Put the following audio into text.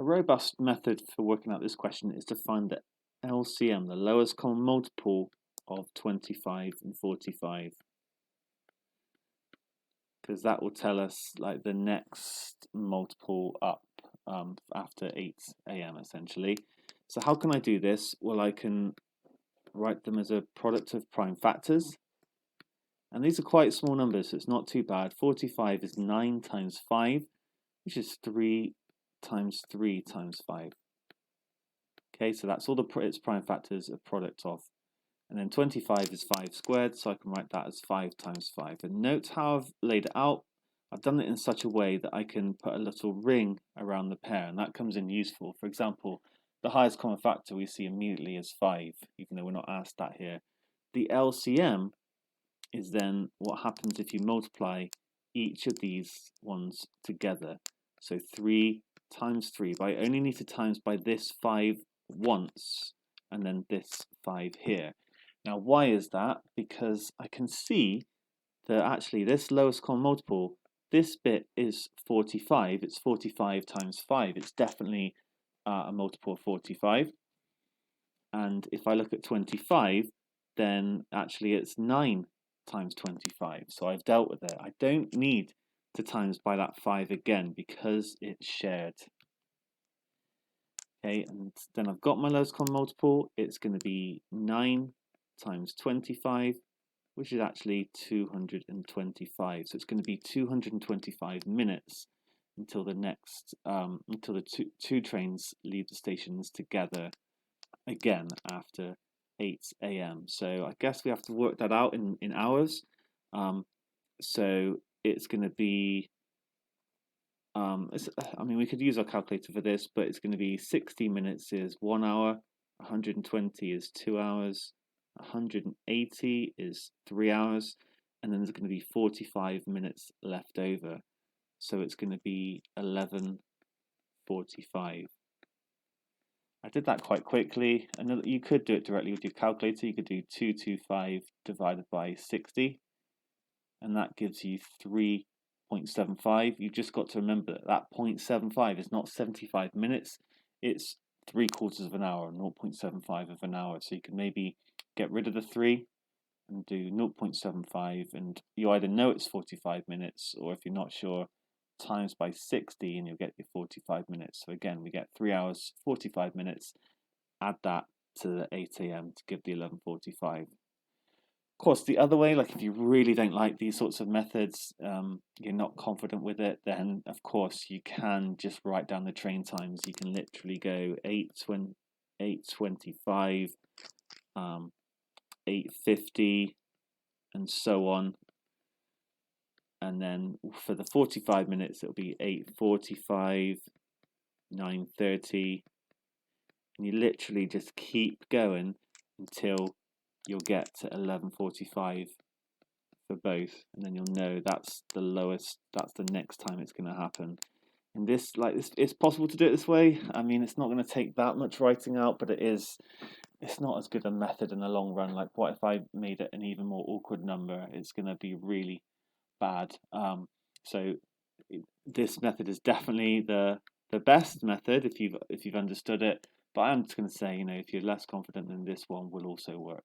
A robust method for working out this question is to find the LCM, the lowest common multiple of 25 and 45. Because that will tell us like the next multiple up after 8 a.m. essentially. So how can I do this? Well, I can write them as a product of prime factors. And these are quite small numbers, so it's not too bad. 45 is 9 times 5, which is 3 times 3 times 5. Okay, so that's all its prime factors, a product of. And then 25 is 5 squared, so I can write that as 5 times 5. And note how I've laid it out. I've done it in such a way that I can put a little ring around the pair, and that comes in useful. For example, the highest common factor we see immediately is 5, even though we're not asked that here. The LCM is then what happens if you multiply each of these ones together. So 3 times 3, but I only need to times by this 5 once, and then this 5 here. Now, why is that? Because I can see that actually this lowest common multiple, this bit is 45. It's 45 times 5. It's definitely a multiple of 45. And if I look at 25, then actually it's 9 times 25. So I've dealt with it. I don't need to times by that 5 again because it's shared. Okay, and then I've got my lowest common multiple. It's going to be 9 times 25, which is actually 225. So it's going to be 225 minutes until the next, until the two trains leave the stations together again after 8 a.m. So I guess we have to work that out in hours. So it's going to be, I mean, we could use our calculator for this, but it's going to be 60 minutes is 1 hour, 120 is 2 hours, 180 is 3 hours, and then there's going to be 45 minutes left over. So it's going to be 11:45. I did that quite quickly. And you could do it directly with your calculator. You could do 225 divided by 60, and that gives you 3.75. You've just got to remember that 0.75 is not 75 minutes. It's 3/4 of an hour, 0.75 of an hour. So you can maybe get rid of the 3 and do 0.75, and you either know it's 45 minutes, or if you're not sure, times by 60 and you'll get your 45 minutes. So again, we get 3 hours, 45 minutes, add that to the 8 a.m. to give the 11:45. Of course, the other way, like if you really don't like these sorts of methods, you're not confident with it, then of course you can just write down the train times. You can literally go 8:25, 8:50, and so on. And then for the 45 minutes, it'll be 8:45, 9:30, and you literally just keep going until you'll get to 11:45 for both, and then you'll know that's the lowest, that's the next time it's going to happen. And this, like this, it's possible to do it this way. I mean, it's not going to take that much writing out, but it's not as good a method in the long run. Like, what if I made it an even more awkward number? It's going to be really bad. So this method is definitely the best method if you've understood it. But I'm just going to say, if you're less confident, then this one will also work.